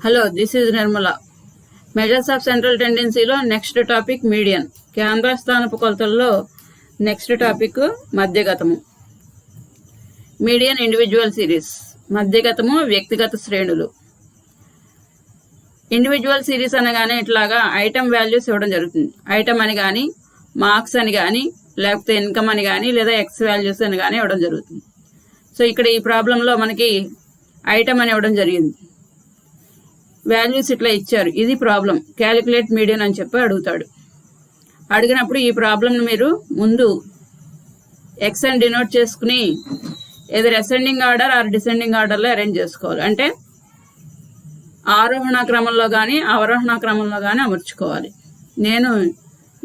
Hello, this is Nirmala. Measures of central టెండెన్సీలో next topic median. కేంద్రస్థానపు కొలతల్లో నెక్స్ట్ టాపిక్ మధ్యగతము. మీడియన్ ఇండివిజువల్ సిరీస్, మధ్యగతము వ్యక్తిగత శ్రేణులు. ఇండివిజువల్ సిరీస్ అనగానే ఇట్లాగా ఐటమ్ వాల్యూస్ ఇవ్వడం జరుగుతుంది. ఐటమ్ అని కానీ, మార్క్స్ అని కానీ, లేకపోతే ఇన్కమ్ అని కానీ, లేదా ఎక్స్ వాల్యూస్ అని కానీ ఇవ్వడం జరుగుతుంది. సో ఇక్కడ ఈ ప్రాబ్లంలో మనకి ఐటమ్ అని ఇవ్వడం జరిగింది. వాల్యూస్ ఇట్లా ఇచ్చారు. ఇది ప్రాబ్లం. క్యాలిక్యులేట్ మీడియన్ అని చెప్పి అడుగుతాడు. అడిగినప్పుడు ఈ ప్రాబ్లంను మీరు ముందు ఎక్స్ అని డినోట్ చేసుకుని ఏదైనా అసెండింగ్ ఆర్డర్ ఆర్ డిసెండింగ్ ఆర్డర్లో అరేంజ్ చేసుకోవాలి. అంటే ఆరోహణ క్రమంలో కానీ అవరోహణ క్రమంలో కానీ అమర్చుకోవాలి. నేను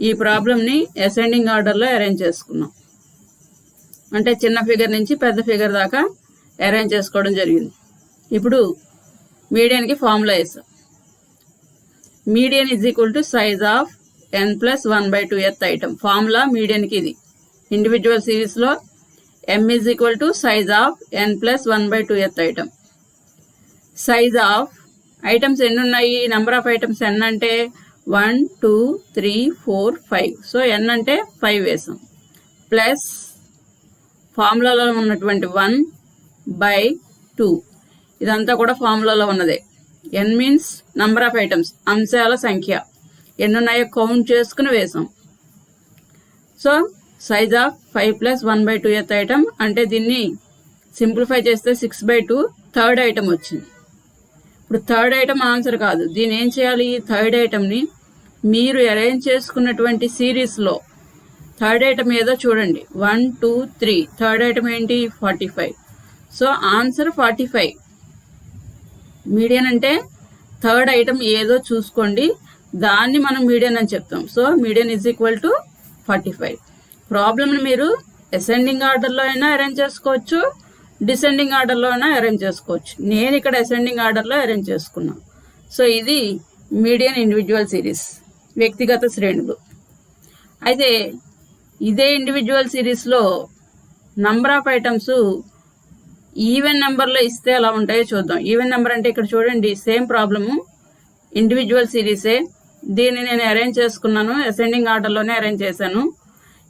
ఈ ప్రాబ్లంని అసెండింగ్ ఆర్డర్లో అరేంజ్ చేసుకున్నాం. అంటే చిన్న ఫిగర్ నుంచి పెద్ద ఫిగర్ దాకా అరేంజ్ చేసుకోవడం జరిగింది. ఇప్పుడు మీడియన్కి ఫార్ములా వేసాం. Median is equal to size of n+1/2th item. Formula మీడియన్కి ఇది. ఇండివిజువల్ సిరీస్లో m is equal to size of n+1/2th item. Size of items ఎన్ని ఉన్నాయి? నెంబర్ ఆఫ్ ఐటమ్స్ n అంటే 1 2 3 4 5. సో n అంటే 5 వేసాం. ప్లస్ ఫార్ములాలో ఉన్నటువంటి 1/2. ఇదంతా కూడా ఫార్ములాలో ఉన్నదే. n means number of items, అంశాల సంఖ్య. ఎన్ని ఉన్నాయో కౌంట్ చేసుకుని వేసాం. So size of 5+1/2th item అంటే దీన్ని సింప్లిఫై చేస్తే 6/2 థర్డ్ ఐటమ్ వచ్చింది. ఇప్పుడు థర్డ్ ఐటమ్ ఆన్సర్ కాదు. దీన్ని ఏం చేయాలి? థర్డ్ ఐటమ్ని మీరు అరేంజ్ చేసుకున్నటువంటి సిరీస్లో థర్డ్ ఐటమ్ ఏదో చూడండి. 1 2 3. థర్డ్ ఐటమ్ ఏంటి? 45. So answer 45. మీడియన్ అంటే థర్డ్ ఐటమ్ ఏదో చూసుకోండి, దాన్ని మనం మీడియన్ అని చెప్తాం. So median is equal to 45. ప్రాబ్లమ్ని మీరు అసెండింగ్ ఆర్డర్లో అయినా అరేంజ్ చేసుకోవచ్చు, డిసెండింగ్ ఆర్డర్లో అయినా అరేంజ్ చేసుకోవచ్చు. నేను ఇక్కడ అసెండింగ్ ఆర్డర్లో అరేంజ్ చేసుకున్నాను. సో ఇది మీడియన్ ఇండివిజువల్ సిరీస్, వ్యక్తిగత శ్రేణులు. అయితే ఇదే ఇండివిజువల్ సిరీస్లో నంబర్ ఆఫ్ ఐటమ్స్ ఈవెన్ నెంబర్లో ఇస్తే ఎలా ఉంటాయో చూద్దాం. ఈవెన్ నెంబర్ అంటే ఇక్కడ చూడండి, సేమ్ ప్రాబ్లము, ఇండివిజువల్ సిరీసే. దీన్ని నేను అరేంజ్ చేసుకున్నాను, అసెండింగ్ ఆర్డర్లోనే అరేంజ్ చేశాను.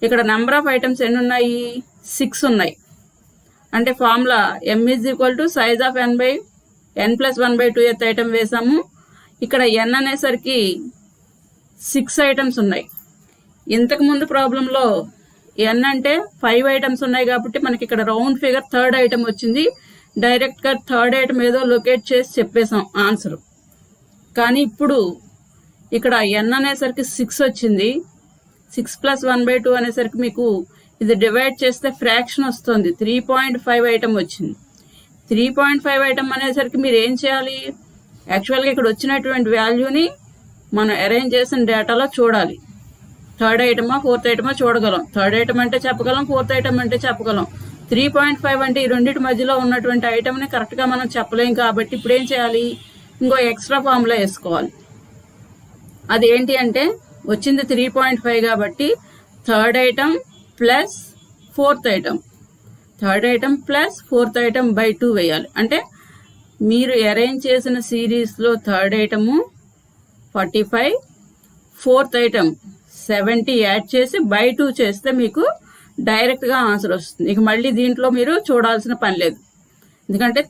ఇక్కడ నెంబర్ ఆఫ్ ఐటమ్స్ ఎన్ని ఉన్నాయి? 6 ఉన్నాయి. అంటే formula m is equal to size of n+1/2th item వేసాము. ఇక్కడ n అనేసరికి 6 ఐటమ్స్ ఉన్నాయి. ఇంతకుముందు ప్రాబ్లంలో n అంటే 5 ఐటమ్స్ ఉన్నాయి కాబట్టి మనకి ఇక్కడ రౌండ్ ఫిగర్ థర్డ్ ఐటమ్ వచ్చింది. డైరెక్ట్గా థర్డ్ ఐటమ్ ఏదో లొకేట్ చేసి చెప్పేసాం ఆన్సర్. కానీ ఇప్పుడు ఇక్కడ n అనేసరికి 6 వచ్చింది. 6+1/2 అనేసరికి మీకు ఇది డివైడ్ చేస్తే ఫ్రాక్షన్ వస్తుంది. 3.5 ఐటమ్ వచ్చింది. 3.5 ఐటమ్ అనేసరికి మీరు ఏం చేయాలి? యాక్చువల్గా ఇక్కడ వచ్చినటువంటి వాల్యూని మనం అరేంజ్ చేసిన డేటాలో చూడాలి. థర్డ్ ఐటమా ఫోర్త్ ఐటమా చూడగలం. థర్డ్ ఐటమ్ అంటే చెప్పగలం, ఫోర్త్ ఐటమ్ అంటే చెప్పగలం. 3.5 అంటే ఈ రెండింటి మధ్యలో ఉన్నటువంటి ఐటమ్ని కరెక్ట్గా మనం చెప్పలేం కాబట్టి ఇప్పుడు ఏం చేయాలి? ఇంకో ఎక్స్ట్రా ఫార్ములా వేసుకోవాలి. అది ఏంటి అంటే వచ్చింది 3.5 కాబట్టి third item plus fourth item, third item plus fourth item by 2 వేయాలి. అంటే మీరు అరేంజ్ చేసిన సిరీస్లో third item 45, fourth item 70 add చేసి బై 2 చేస్తే మీకు డైరెక్ట్గా ఆన్సర్ వస్తుంది. ఇక మళ్ళీ దీంట్లో మీరు చూడాల్సిన పని లేదు. ఎందుకంటే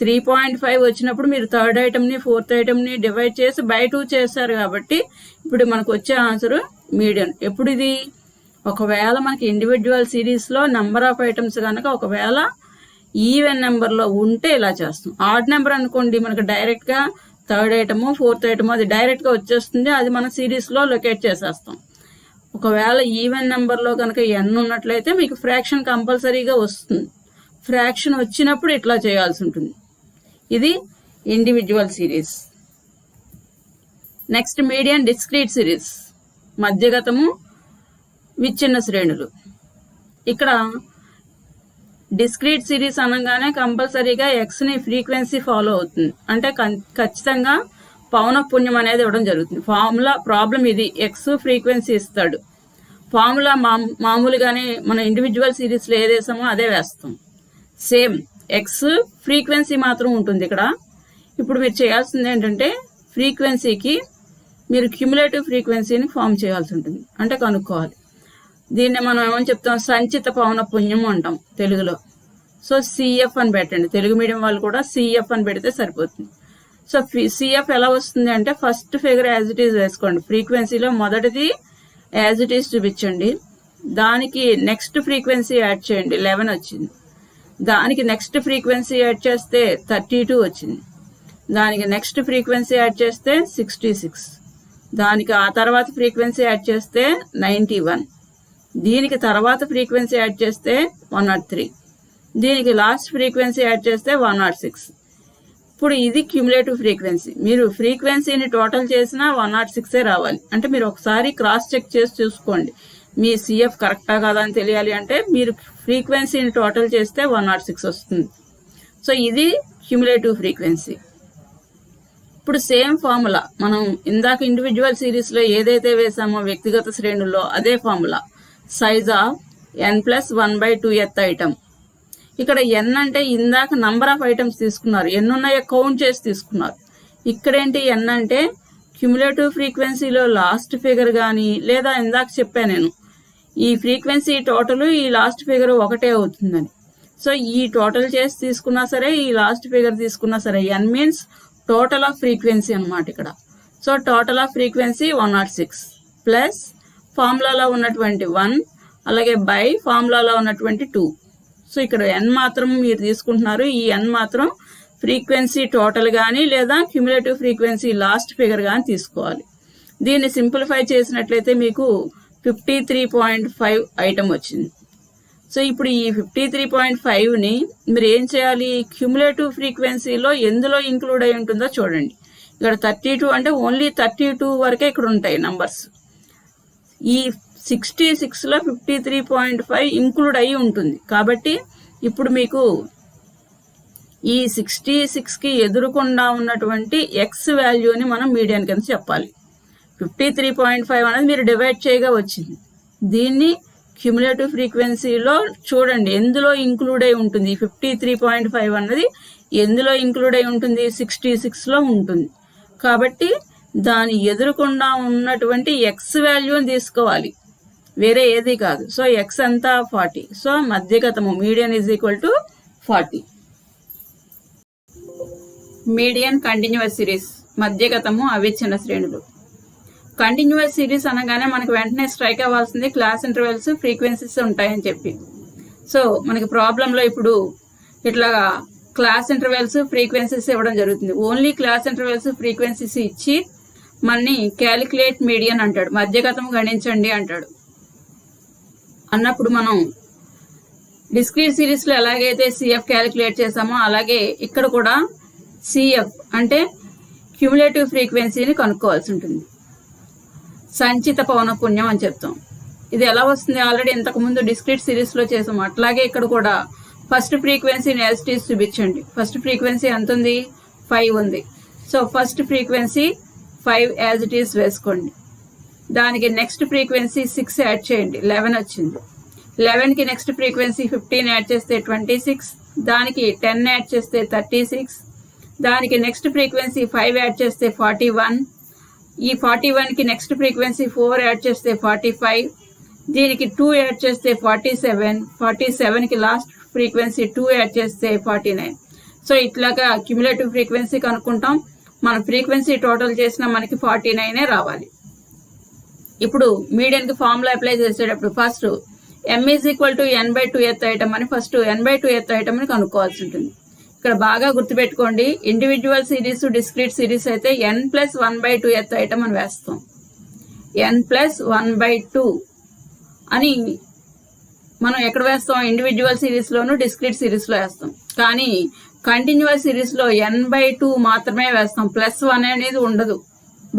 3.5 వచ్చినప్పుడు మీరు థర్డ్ ఐటమ్ని ఫోర్త్ ఐటమ్ని డివైడ్ చేసి బై 2 చేస్తారు కాబట్టి ఇప్పుడు మనకు వచ్చే ఆన్సర్ మీడియన్. ఎప్పుడు ఇది? ఒకవేళ మనకి ఇండివిజువల్ సిరీస్లో నంబర్ ఆఫ్ ఐటమ్స్ కనుక ఒకవేళ ఈవెన్ నెంబర్లో ఉంటే ఇలా చేస్తాం. ఆడ్ నెంబర్ అనుకోండి, మనకు డైరెక్ట్గా థర్డ్ ఐటము ఫోర్త్ ఐటము అది డైరెక్ట్గా వచ్చేస్తుంది. అది మన సిరీస్లో లొకేట్ చేసేస్తాం. ఒకవేళ ఈవెన్ నెంబర్లో కనుక n ఉన్నట్లయితే మీకు ఫ్రాక్షన్ కంపల్సరీగా వస్తుంది. ఫ్రాక్షన్ వచ్చినప్పుడు ఇట్లా చేయాల్సి ఉంటుంది. ఇది individual series. Next median discrete series, మధ్యగతము విచ్ఛిన్న శ్రేణులు. ఇక్కడ డిస్క్రీట్ సిరీస్ అనగానే కంపల్సరీగా ఎక్స్ని ఫ్రీక్వెన్సీ ఫాలో అవుతుంది. అంటే ఖచ్చితంగా పౌనఃపున్యం అనేది ఇవ్వడం జరుగుతుంది. ఫార్ములా ప్రాబ్లం ఇది, ఎక్స్ ఫ్రీక్వెన్సీ ఇస్తాడు. ఫార్ములా మామూలుగానే మన ఇండివిజువల్ సిరీస్లో ఏదేసామో అదే వేస్తాం. సేమ్ ఎక్స్ ఫ్రీక్వెన్సీ మాత్రం ఉంటుంది. ఇక్కడ ఇప్పుడు మీరు చేయాల్సింది ఏంటంటే ఫ్రీక్వెన్సీకి మీరు క్యుములేటివ్ ఫ్రీక్వెన్సీని ఫామ్ చేయాల్సి ఉంటుంది, అంటే కనుక్కోవాలి. దీన్ని మనం ఏమని చెప్తాం, సంచిత పవన పుణ్యం అంటాం తెలుగులో. సో సిఎఫ్ అని పెట్టండి, తెలుగు మీడియం వాళ్ళు కూడా సిఎఫ్ అని పెడితే సరిపోతుంది. సో సిఎఫ్ ఎలా వస్తుంది అంటే first figure as it is వేసుకోండి. ఫ్రీక్వెన్సీలో మొదటిది యాజ్ ఇట్ ఈజ్ చూపించండి, దానికి నెక్స్ట్ ఫ్రీక్వెన్సీ యాడ్ చేయండి, 11 వచ్చింది. దానికి నెక్స్ట్ ఫ్రీక్వెన్సీ యాడ్ చేస్తే 32 వచ్చింది. దానికి నెక్స్ట్ ఫ్రీక్వెన్సీ యాడ్ చేస్తే 66. దానికి ఆ తర్వాత ఫ్రీక్వెన్సీ యాడ్ చేస్తే 91. దీనికి తర్వాత ఫ్రీక్వెన్సీ యాడ్ చేస్తే 103. దీనికి లాస్ట్ ఫ్రీక్వెన్సీ యాడ్ చేస్తే 106. ఇప్పుడు ఇది క్యుములేటివ్ ఫ్రీక్వెన్సీ. మీరు ఫ్రీక్వెన్సీని టోటల్ చేసినా 106 రావాలి. అంటే మీరు ఒకసారి క్రాస్ చెక్ చేసి చూసుకోండి, మీ సిఎఫ్ కరెక్టా కాదా అని తెలియాలి అంటే మీరు ఫ్రీక్వెన్సీని టోటల్ చేస్తే 106 వస్తుంది. సో ఇది క్యుములేటివ్ ఫ్రీక్వెన్సీ. ఇప్పుడు సేమ్ ఫార్ములా మనం ఇందాక ఇండివిజువల్ సిరీస్లో ఏదైతే వేసామో వ్యక్తిగత శ్రేణుల్లో అదే formula, size of n+1/2th item. ఇక్కడ n అంటే ఇందాక నంబర్ ఆఫ్ ఐటమ్స్ తీసుకున్నారు, ఎన్ని ఉన్నాయో కౌంట్ చేసి తీసుకున్నారు. ఇక్కడేంటి n అంటే క్యుములేటివ్ ఫ్రీక్వెన్సీలో లాస్ట్ ఫిగర్ కానీ, లేదా ఇందాక చెప్పాను నేను ఈ ఫ్రీక్వెన్సీ టోటల్ ఈ లాస్ట్ ఫిగర్ ఒకటే అవుతుందని. సో ఈ టోటల్ చేసి తీసుకున్నా సరే, ఈ లాస్ట్ ఫిగర్ తీసుకున్నా సరే, n means total of frequency అనమాట ఇక్కడ. So total of frequency 106 plus ఫార్ములాలో ఉన్నటువంటి 1 అలాగే బై ఫార్ములాలో ఉన్నటువంటి 2. సో ఇక్కడ n మాత్రం మీరు తీసుకుంటున్నారు, ఈ n మాత్రం ఫ్రీక్వెన్సీ టోటల్ కానీ లేదా క్యుములేటివ్ ఫ్రీక్వెన్సీ లాస్ట్ ఫిగర్ కానీ తీసుకోవాలి. దీన్ని సింప్లిఫై చేసినట్లయితే మీకు 53.5 ఐటమ్ వచ్చింది. సో ఇప్పుడు ఈ 53.5ని మీరు ఏం చేయాలి, క్యుములేటివ్ ఫ్రీక్వెన్సీలో ఎందులో ఇంక్లూడ్ అయి ఉంటుందో చూడండి. ఇక్కడ 32 అంటే ఓన్లీ 32 వరకే ఇక్కడ ఉంటాయి నంబర్స్. ఈ 66లో 53.5 ఇంక్లూడ్ అయి ఉంటుంది. కాబట్టి ఇప్పుడు మీకు ఈ 66కి ఎదురుకుండా ఉన్నటువంటి ఎక్స్ వాల్యూని మనం మీడియన్ కింద చెప్పాలి. 53.5 అనేది మీరు డివైడ్ చేయగా వచ్చింది. దీన్ని క్యుములేటివ్ ఫ్రీక్వెన్సీలో చూడండి ఎందులో ఇంక్లూడ్ అయి ఉంటుంది. 53.5 అన్నది ఎందులో ఇంక్లూడ్ అయి ఉంటుంది, 66లో ఉంటుంది. కాబట్టి దాని ఎదురుకుండా ఉన్నటువంటి ఎక్స్ వాల్యూని తీసుకోవాలి, వేరే ఏది కాదు. సో ఎక్స్ అంతా 40. సో మధ్యగతము median is equal to 40. Median continuous series, మధ్యగతము అవిచ్ఛిన్న శ్రేణులు. కంటిన్యూస్ సిరీస్ అనగానే మనకు వెంటనే స్ట్రైక్ అవ్వాల్సింది క్లాస్ ఇంటర్వెల్స్ ఫ్రీక్వెన్సీస్ ఉంటాయని చెప్పి. సో మనకి ప్రాబ్లంలో ఇప్పుడు ఇట్లా క్లాస్ ఇంటర్వెల్స్ ఫ్రీక్వెన్సీస్ ఇవ్వడం జరుగుతుంది. ఓన్లీ క్లాస్ ఇంటర్వెల్స్ ఫ్రీక్వెన్సీస్ ఇచ్చి మనని క్యాలిక్యులేట్ మీడియన్ అంటాడు, మధ్యగతం గణించండి అంటాడు. అన్నప్పుడు మనం డిస్క్రీట్ సిరీస్ లో ఎలాగైతే సిఎఫ్ క్యాలిక్యులేట్ చేసామో అలాగే ఇక్కడ కూడా సిఎఫ్ అంటే క్యుములేటివ్ ఫ్రీక్వెన్సీని కనుక్కోవాల్సి ఉంటుంది. సంచిత పౌనఃపున్యం అని చెప్తాం. ఇది ఎలా వస్తుంది, ఆల్రెడీ ఇంతకు ముందు డిస్క్రీట్ సిరీస్ లో చేసాం. అట్లాగే ఇక్కడ కూడా ఫస్ట్ ఫ్రీక్వెన్సీని యాజ్ ఇట్ ఈజ్ చూపించండి. ఫస్ట్ ఫ్రీక్వెన్సీ ఎంత ఉంది, 5 ఉంది. So first frequency 5 as it is వేసుకోండి. దానికి నెక్స్ట్ ఫ్రీక్వెన్సీ 6 యాడ్ చేయండి, 11 వచ్చింది. 11కి నెక్స్ట్ ఫ్రీక్వెన్సీ 15 యాడ్ చేస్తే 26. దానికి 10 యాడ్ చేస్తే 36. దానికి నెక్స్ట్ ఫ్రీక్వెన్సీ 5 యాడ్ చేస్తే 41. ఈ 41కి నెక్స్ట్ ఫ్రీక్వెన్సీ 4 యాడ్ చేస్తే 45. దీనికి 2 యాడ్ చేస్తే 47. 47కి లాస్ట్ ఫ్రీక్వెన్సీ 2 యాడ్ చేస్తే 49. సో ఇట్లాగా క్యుములేటివ్ ఫ్రీక్వెన్సీ కనుక్కుంటాం. మన ఫ్రీక్వెన్సీ టోటల్ చేసినా మనకి 49 రావాలి. ఇప్పుడు మీడియన్ కి ఫార్ములా అప్లై చేసేటప్పుడు first m is equal to n/2th item అని ఫస్ట్ n/2th ఐటమ్ ని కనుక్కోవాల్సి ఉంటుంది. ఇక్కడ బాగా గుర్తుపెట్టుకోండి, ఇండివిజువల్ సిరీస్ డిస్క్రీట్ సిరీస్ అయితే n+1/2th ఐటమ్ అని వేస్తాం. n+1/2 అని మనం ఎక్కడ వేస్తాం, ఇండివిజువల్ సిరీస్ లోను డిస్క్రీట్ సిరీస్ లో వేస్తాం. కానీ కంటిన్యూస్ సిరీస్ లో n/2 మాత్రమే వేస్తాం, +1 అనేది ఉండదు.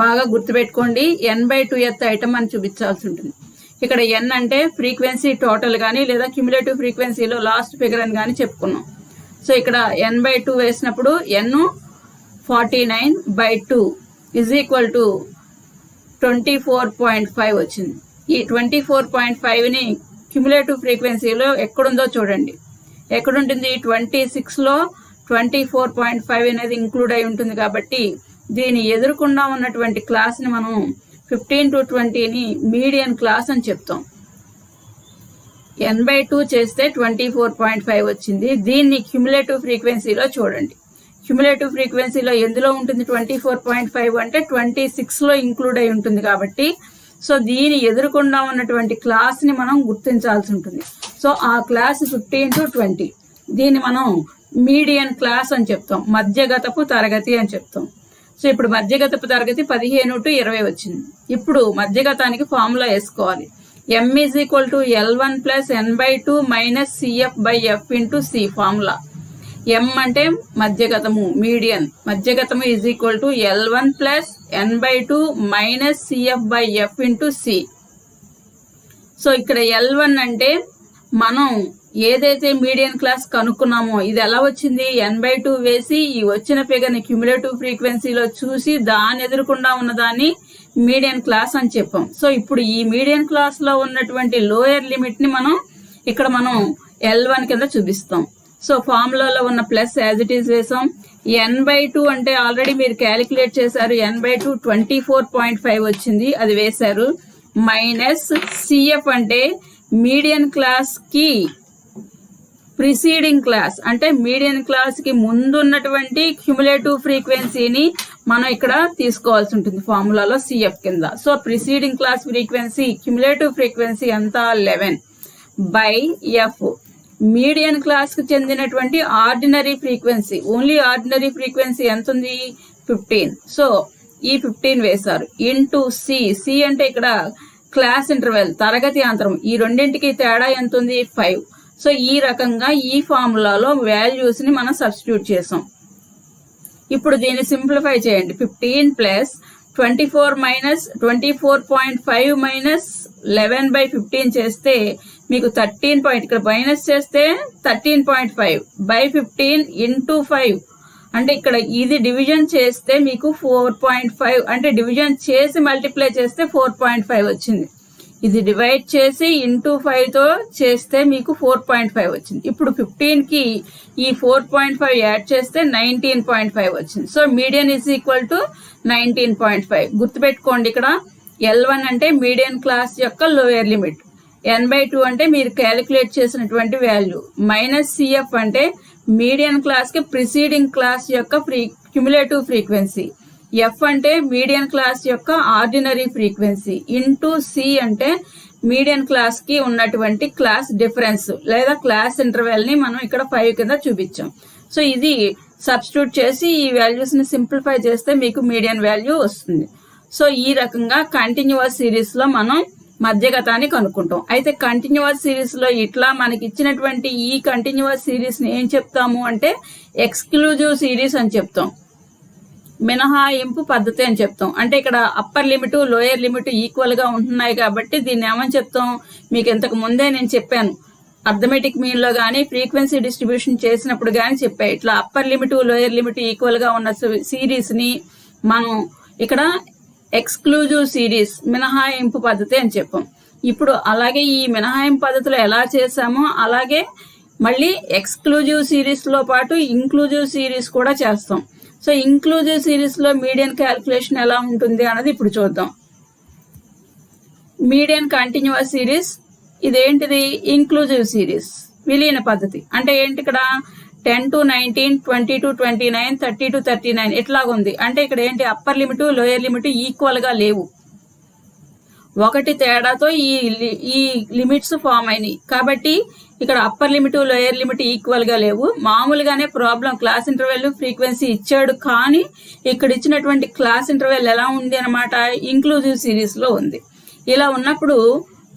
బాగా గుర్తుపెట్టుకోండి, n/2th ఐటమ్ అని చూపించాల్సి ఉంటుంది. ఇక్కడ n అంటే ఫ్రీక్వెన్సీ టోటల్ గానీ లేదా క్యుములేటివ్ ఫ్రీక్వెన్సీలో లాస్ట్ ఫిగర్ అని కానీ చెప్పుకున్నాం. సో ఇక్కడ n/2 వేసినప్పుడు n 49/2 ఈజ్ ఈక్వల్ టు 24.5 వచ్చింది. ఈ 24.5ని క్యుములేటివ్ ఫ్రీక్వెన్సీలో ఎక్కడుందో చూడండి. ఎక్కడుంటుంది, 26లో 24.5 అనేది ఇంక్లూడ్ అయి ఉంటుంది కాబట్టి దీని ఎదురుకుండా ఉన్నటువంటి క్లాస్ని మనం 15 to 20ని మీడియన్ క్లాస్ అని చెప్తాం. n/2 చేస్తే 24.5 వచ్చింది. దీన్ని క్యుములేటివ్ ఫ్రీక్వెన్సీలో చూడండి. క్యుములేటివ్ ఫ్రీక్వెన్సీలో ఎందులో ఉంటుంది 24.5 అంటే 26లో ఇంక్లూడ్ అయి ఉంటుంది కాబట్టి సో దీని ఎదురుకుండా ఉన్నటువంటి క్లాస్ని మనం గుర్తించాల్సి ఉంటుంది. సో ఆ క్లాస్ 15 to 20 దీన్ని మనం మీడియన్ క్లాస్ అని చెప్తాం, మధ్యగతపు తరగతి అని చెప్తాం. సో ఇప్పుడు మధ్యగతపు తరగతి 15 to 20 వచ్చింది. ఇప్పుడు మధ్యగతానికి ఫార్ములా వేసుకోవాలి. m is equal to L1 plus n/2 minus CF/F into C formula. m అంటే మధ్యగతము, median. మధ్యగతము is equal to L1 plus n/2 minus CF/F into C. So ఇక్కడ L1 అంటే మనం ఏదైతే మీడియన్ క్లాస్ కనుక్కున్నామో ఇది ఎలా వచ్చింది, n/2 వేసి ఈ వచ్చిన ఫిగర్ని క్యుములేటివ్ ఫ్రీక్వెన్సీలో చూసి దాని ఎదురుకుండా ఉన్నదాన్ని మీడియన్ క్లాస్ అని చెప్పాం. సో ఇప్పుడు ఈ మీడియన్ క్లాస్ లో ఉన్నటువంటి లోయర్ లిమిట్ ని ఇక్కడ మనం L1 కింద చూపిస్తాం. సో ఫార్ములాలో ఉన్న ప్లస్ యాజ్ ఇట్ ఈస్ వేసాం. n/2 అంటే ఆల్రెడీ మీరు క్యాలిక్యులేట్ చేశారు, n/2 24.5 వచ్చింది, అది వేశారు. మైనస్ CF అంటే మీడియన్ క్లాస్ కి ప్రిసీడింగ్ క్లాస్, అంటే మీడియన్ క్లాస్ కి ముందున్నటువంటి క్యుములేటివ్ ఫ్రీక్వెన్సీని మనం ఇక్కడ తీసుకోవాల్సి ఉంటుంది ఫార్ములాలో CF కింద. So preceding class frequency cumulative frequency అంతా 11/F. మీడియన్ క్లాస్ కి చెందినటువంటి ordinary frequency, only ordinary frequency ఎంత ఉంది 15. సో ఈ 15 వేశారు ఇంటూ C అంటే ఇక్కడ క్లాస్ ఇంటర్వెల్, తరగతి అంతరం. ఈ రెండింటికి తేడా ఎంత ఉంది 5. సో ఈ రకంగా ఈ ఫార్ములాలో వాల్యూస్ ని మనం సబ్స్టిట్యూట్ చేసాం. ఇప్పుడు దీన్ని సింప్లిఫై చేయండి. 15 ప్లస్ 24.5 మైనస్ 11/15 చేస్తే మీకు 13 ఇక్కడ మైనస్ చేస్తే 13.5/15 ఇంటూ 5 అంటే ఇక్కడ ఇది డివిజన్ చేస్తే మీకు 4.5 అంటే డివిజన్ చేసి మల్టిప్లై చేస్తే 4.5 వచ్చింది. ఇది డివైడ్ చేసి ఇంటూ 5తో చేస్తే మీకు 4.5 వచ్చింది. ఇప్పుడు 15కి ఈ 4.5 యాడ్ చేస్తే 19.5 వచ్చింది. So median is equal to 19.5. గుర్తుపెట్టుకోండి, ఇక్కడ L1 అంటే మీడియన్ క్లాస్ యొక్క లోయర్ లిమిట్, n/2 అంటే మీరు క్యాలిక్యులేట్ చేసినటువంటి వాల్యూ, మైనస్ CF అంటే మీడియన్ క్లాస్ కి ప్రిసీడింగ్ క్లాస్ యొక్క క్యుములేటివ్ ఫ్రీక్వెన్సీ, F అంటే మీడియన్ క్లాస్ యొక్క ఆర్డినరీ ఫ్రీక్వెన్సీ, ఇంటూ C అంటే మీడియన్ క్లాస్ కి ఉన్నటువంటి క్లాస్ డిఫరెన్స్ లేదా క్లాస్ ఇంటర్వెల్ ని మనం ఇక్కడ 5 కింద చూపించాం. సో ఇది సబ్స్టిట్యూట్ చేసి ఈ వాల్యూస్ ని సింప్లిఫై చేస్తే మీకు మీడియన్ వాల్యూ వస్తుంది. సో ఈ రకంగా కంటిన్యూస్ సిరీస్ లో మనం మధ్యగతాన్ని కనుక్కుంటాం. అయితే కంటిన్యూస్ సిరీస్ లో ఇట్లా మనకి ఇచ్చినటువంటి ఈ కంటిన్యూస్ సిరీస్ ని ఏం చెప్తాము అంటే ఎక్స్క్లూజివ్ సిరీస్ అని చెప్తాం, మినహాయింపు పద్ధతి అని చెప్తాం. అంటే ఇక్కడ upper limit lower limit equal గా ఉంటున్నాయి కాబట్టి దీన్ని ఏమని చెప్తాం, మీకు ఇంతకు ముందే నేను చెప్పాను, అర్థమెటిక్ మీన్ లో గానీ ఫ్రీక్వెన్సీ డిస్ట్రిబ్యూషన్ చేసినప్పుడు గానీ చెప్పా, ఇట్లా upper limit lower limit equal గా ఉన్న సిరీస్ ని మనం ఇక్కడ ఎక్స్క్లూజివ్ సిరీస్, మినహాయింపు పద్ధతి అని చెప్పాం. ఇప్పుడు అలాగే ఈ మినహాయింపు పద్ధతిలో ఎలా చేసామో అలాగే మళ్ళీ ఎక్స్క్లూజివ్ సిరీస్ లో పాటు ఇంక్లూజివ్ సిరీస్ కూడా చేస్తాం. సో ఇంక్లూజివ్ సిరీస్ లో మీడియన్ క్యాల్కులేషన్ ఎలా ఉంటుంది అన్నది ఇప్పుడు చూద్దాం. మీడియన్ కంటిన్యూస్ సిరీస్ ఇదేంటిది, ఇంక్లూజివ్ సిరీస్ విలీన పద్ధతి. అంటే ఏంటి, ఇక్కడ 10 to 19, 20 to 29, 30 to 39 ఎట్లాగుంది అంటే ఇక్కడ ఏంటి, upper limit lower limit equal గా లేవు, ఒకటి తేడాతో ఈ లిమిట్స్ ఫామ్ అయినాయి. కాబట్టి ఇక్కడ upper limit lower limit equal గా లేవు. మామూలుగానే ప్రాబ్లం క్లాస్ ఇంటర్వెల్ ఫ్రీక్వెన్సీ ఇచ్చాడు, కానీ ఇక్కడ ఇచ్చినటువంటి క్లాస్ ఇంటర్వెల్ ఎలా ఉంది అనమాట, ఇంక్లూజివ్ సిరీస్ లో ఉంది. ఇలా ఉన్నప్పుడు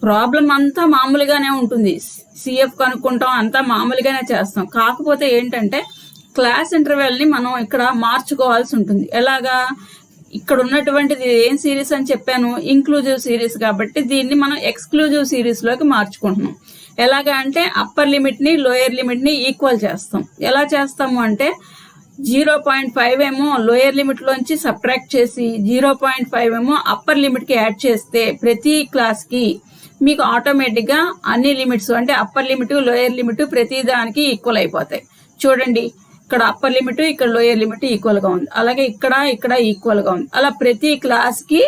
ప్రాబ్లం అంతా మామూలుగానే ఉంటుంది, CF కనుక్కుంటాం, అంతా మామూలుగానే చేస్తాం. కాకపోతే ఏంటంటే క్లాస్ ఇంటర్వెల్ ని మనం ఇక్కడ మార్చుకోవాల్సి ఉంటుంది. ఎలాగా, ఇక్కడ ఉన్నటువంటిది ఏం సిరీస్ అని చెప్పాను, ఇంక్లూజివ్ సిరీస్, కాబట్టి దీన్ని మనం ఎక్స్క్లూజివ్ సిరీస్ లోకి మార్చుకుంటున్నాం. ఎలాగా అంటే అప్పర్ లిమిట్ ని లోయర్ లిమిట్ ని ఈక్వల్ చేస్తాం. ఎలా చేస్తాము అంటే 0.5 ఏమో లోయర్ లిమిట్ లోంచి సబ్ట్రాక్ట్ చేసి 0.5 ఏమో అప్పర్ లిమిట్ కి యాడ్ చేస్తే ప్రతి క్లాస్ కి మీకు ఆటోమేటిక్ గా అన్ని లిమిట్స్ అంటే అప్పర్ లిమిట్ లోయర్ లిమిట్ ప్రతి దానికి ఈక్వల్ అయిపోతాయి. చూడండి, ఇక్కడ అప్పర్ లిమిట్ ఇక్కడ లోయర్ లిమిట్ ఈక్వల్ గా ఉంది, అలాగే ఇక్కడ ఈక్వల్ గా ఉంది. అలా ప్రతి క్లాస్ కి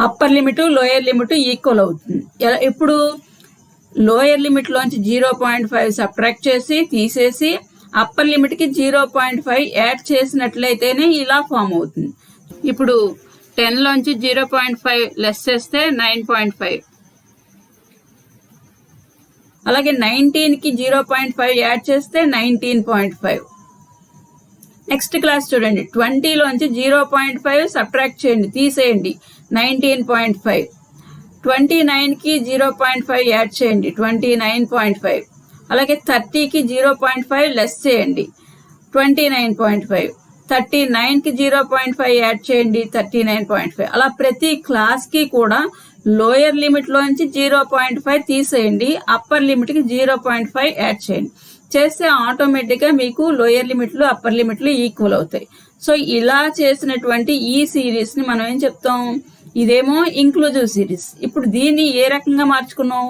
upper limit lower limit equal అవుతుంది. ఇప్పుడు లోయర్ లిమిట్ లోంచి 0.5 సబ్ట్రాక్ట్ చేసి తీసేసి అప్పర్ లిమిట్ కి 0.5 యాడ్ చేసినట్లయితేనే ఇలా ఫామ్ అవుతుంది. ఇప్పుడు 10 లోంచి 0.5 లెస్ చేస్తే 9.5, అలాగే 19 కి 0.5 యాడ్ చేస్తే 19.5. నెక్స్ట్ క్లాస్ చూడండి, 20 లోంచి 0.5 సబ్ట్రాక్ట్ చేయండి, తీసేయండి, 19.5. 29 కి 0.5 యాడ్ చేయండి, 29.5. అలాగే 30 కి 0.5 లెస్ చేయండి, 29.5. 39 కి 0.5 యాడ్ చేయండి, 39.5. అలా ప్రతి క్లాస్ కి కూడా లోయర్ లిమిట్ లోంచి 0.5 తీసేయండి, అప్పర్ లిమిట్ కి 0.5 యాడ్ చేయండి. చేస్తే ఆటోమేటిక్ గా మీకు లోయర్ లిమిట్లు అప్పర్ లిమిట్లు ఈక్వల్ అవుతాయి. సో ఇలా చేసినటువంటి ఈ సిరీస్ ని మనం ఏం చెప్తాం, ఇదేమో ఇంక్లూజివ్ సిరీస్. ఇప్పుడు దీన్ని ఏ రకంగా మార్చుకున్నాం,